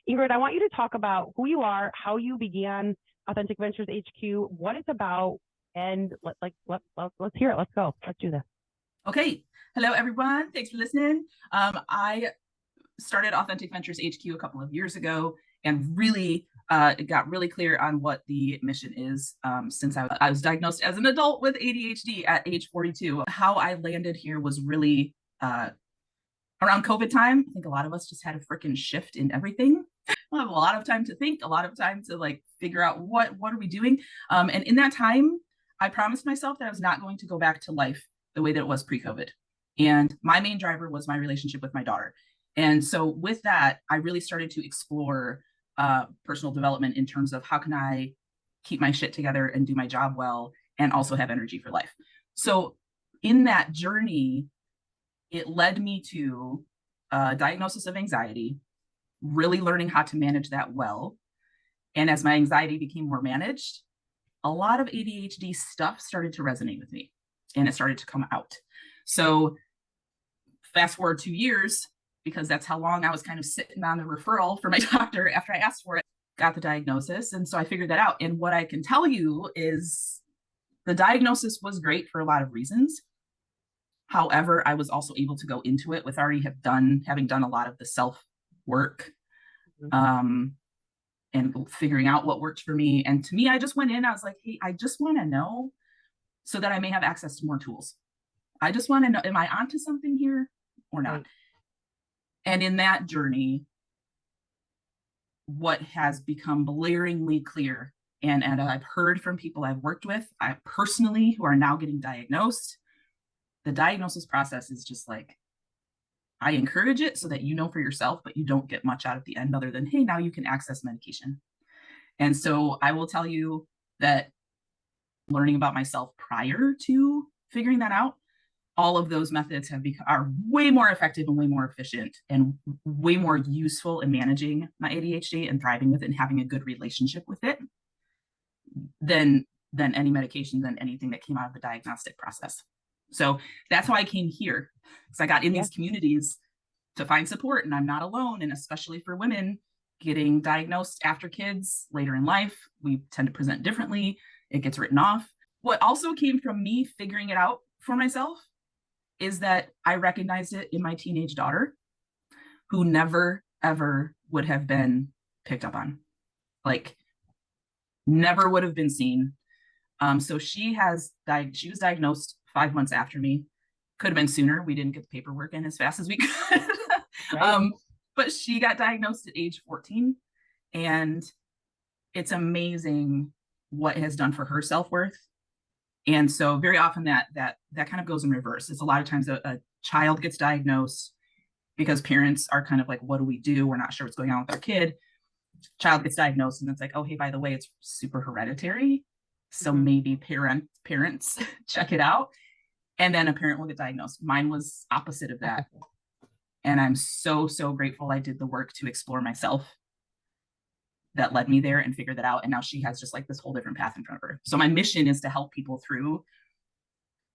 Ingrid, I want you to talk about who you are, how you began Authentic Ventures HQ, what it's about, and let's hear it. Let's go. Let's do this. Okay. Hello, everyone. Thanks for listening. I started Authentic Ventures HQ a couple of years ago and really got really clear on what the mission is since I was diagnosed as an adult with ADHD at age 42. How I landed here was really around COVID time. I think a lot of us just had a freaking shift in everything. We'll have a lot of time to think, a lot of time to like figure out what are we doing. And in that time, I promised myself that I was not going to go back to life the way that it was pre-COVID. And my main driver was my relationship with my daughter. And so with that, I really started to explore personal development in terms of how can I keep my shit together and do my job well and also have energy for life. So in that journey, it led me to a diagnosis of anxiety, really learning how to manage that well. And as my anxiety became more managed, a lot of ADHD stuff started to resonate with me and it started to come out. So fast forward 2 years, because that's how long I was kind of sitting on the referral for my doctor after I asked for it, got the diagnosis. And so I figured that out. And what I can tell you is the diagnosis was great for a lot of reasons. However, I was also able to go into it with already having done a lot of the self work and figuring out what worked for me. And to me, I just went in, I was like, hey, I just want to know so that I may have access to more tools. I just want to know, am I onto something here or not? Right. And in that journey, what has become blaringly clear, and I've heard from people I've worked with, I personally, who are now getting diagnosed, the diagnosis process is just like, I encourage it so that you know for yourself, but you don't get much out at the end other than, hey, now you can access medication. And so I will tell you that learning about myself prior to figuring that out, all of those methods are way more effective and way more efficient and way more useful in managing my ADHD and thriving with it and having a good relationship with it than any medication, than anything that came out of the diagnostic process. So that's why I came here, because I got in these communities to find support, and I'm not alone. And especially for women getting diagnosed after kids later in life, we tend to present differently. It gets written off. What also came from me figuring it out for myself is that I recognized it in my teenage daughter, who never, ever would have been picked up on, like never would have been seen. So she was diagnosed 5 months after me. Could have been sooner. We didn't get the paperwork in as fast as we could. Right. But she got diagnosed at age 14. And it's amazing what it has done for her self-worth. And so very often that kind of goes in reverse. It's a lot of times a child gets diagnosed because parents are kind of like, what do we do? We're not sure what's going on with our kid. Child gets diagnosed and it's like, oh, hey, by the way, it's super hereditary. So maybe parents check it out. And then a parent will get diagnosed. Mine was opposite of that. And I'm so, so grateful I did the work to explore myself that led me there and figure that out. And now she has just like this whole different path in front of her. So my mission is to help people through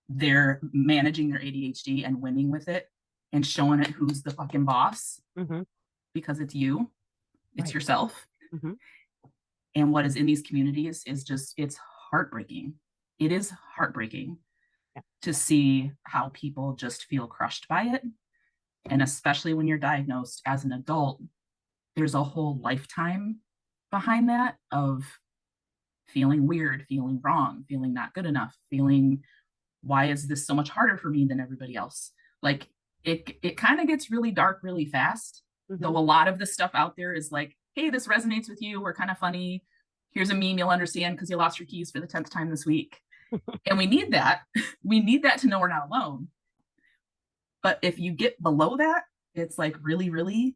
their managing their ADHD and winning with it and showing it who's the fucking boss, because it's you, it's yourself. And what is in these communities is just, it's heartbreaking. It is heartbreaking to see how people just feel crushed by it. And especially when you're diagnosed as an adult, there's a whole lifetime behind that of feeling weird, feeling wrong, feeling not good enough, feeling, why is this so much harder for me than everybody else? Like it kind of gets really dark really fast. Though a lot of the stuff out there is like, hey, this resonates with you. We're kind of funny. Here's a meme you'll understand because you lost your keys for the 10th time this week. And we need that. We need that to know we're not alone. But if you get below that, it's like really, really,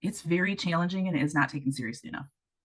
it's very challenging and it is not taken seriously enough.